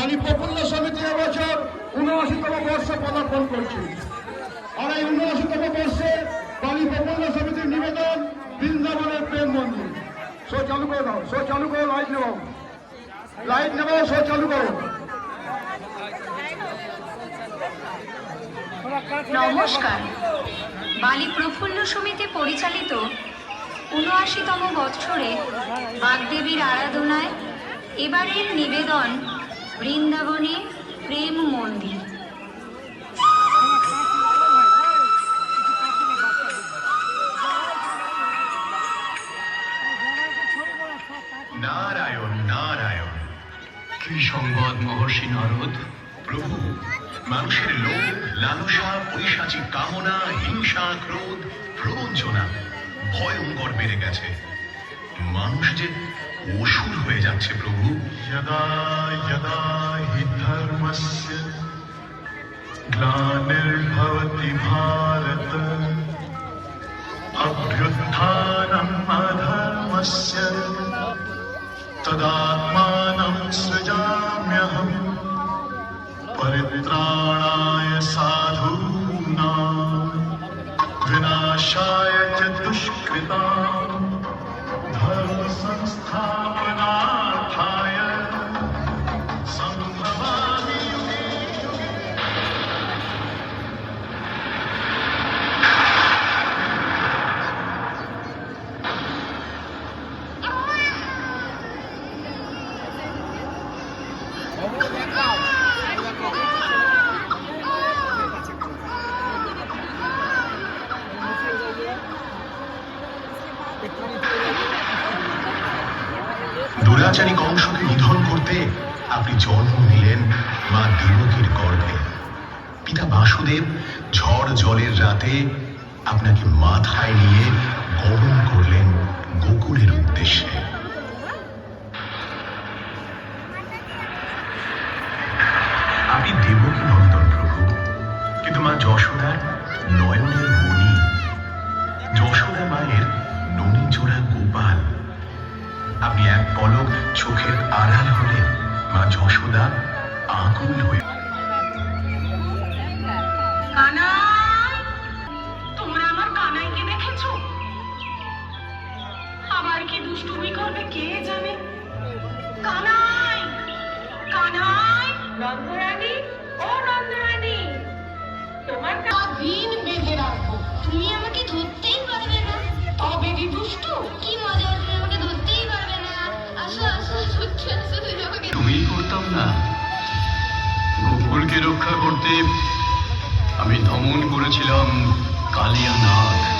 বালি প্রফুল্ল সমিতি এবছর ৭৯তম বর্ষ পদার্পণ করছে। আর এই ৭৯তম বর্ষে বালি প্রফুল্ল সমিতির নিবেদন বৃন্দাবনের প্রেম মন্দির। শো চালু করে দাও, শো চালু করো, লাইট নেবাও, লাইট নেবাও, শো চালু করো। নমস্কার। বালি প্রফুল্ল সমিতি পরিচালিত ৭৯তম বৎসরে বাগদেবীর আরাধনায় এবারের নিবেদন বৃন্দাবনে প্রেম মন্দির। নারায়ণ নারায়ণ। কি সংবাদ মহর্ষি নারদ? প্রভু, মানুষের লোভ, লালসা, পৈশাচিক কামনা, হিংসা, ক্রোধ, প্রবঞ্চনা ভয়ঙ্কর বেড়ে গেছে। মানুষ যে অসুর হয়ে যাচ্ছে প্রভু। यदा यदा हि धर्मस्य ग्लानिर्भवति भारत अभ्युत्थानम् अधर्मस्य तदात्मानं सृजाम्यहम् परित्राणाय साधूनां विनाशाय च दुष्कृताम् धर्म संस्थापनार्थाय संभवामि युगे युगे। দুরাচারী কংসকে নিধন করতে আপনি জন্ম নিলেন মা দেবকীর গর্ভে। পিতা বাসুদেব ঝড় জলের রাতে আপনাকে মাথায় নিয়ে গমন করলেন গোকুলের উদ্দেশ্যে। আপনি দেবকী নন্দন প্রভু, কিন্তু মা যশোদার নয়নের মণি, যশোদা মায়ের ননি জোড়া গোপাল। আপনি এক পলক চোখের আড়াল হলে মা যশোদা আকুল হয়ে। কানাই, তোমরা আমার কানাইকে দেখেছো? আবার কি দুষ্টুমি করবে কে জানে। কানাই, কানাই, নন্দরানী, ও নন্দরানী, তোমার দিন বেঁধে রাখবো, তুমি আমাকে ধরতেই পারবে না। তবে কি দুষ্টু? কি মজা, তুমি আমাকে ধরতেই পারবে না। আসো আসো, সত্যি আসো, তুমি আমাকে। তুমি করতাম না, গোকুলকে রক্ষা করতে আমি দমন করেছিলাম কালিয়া নাগ।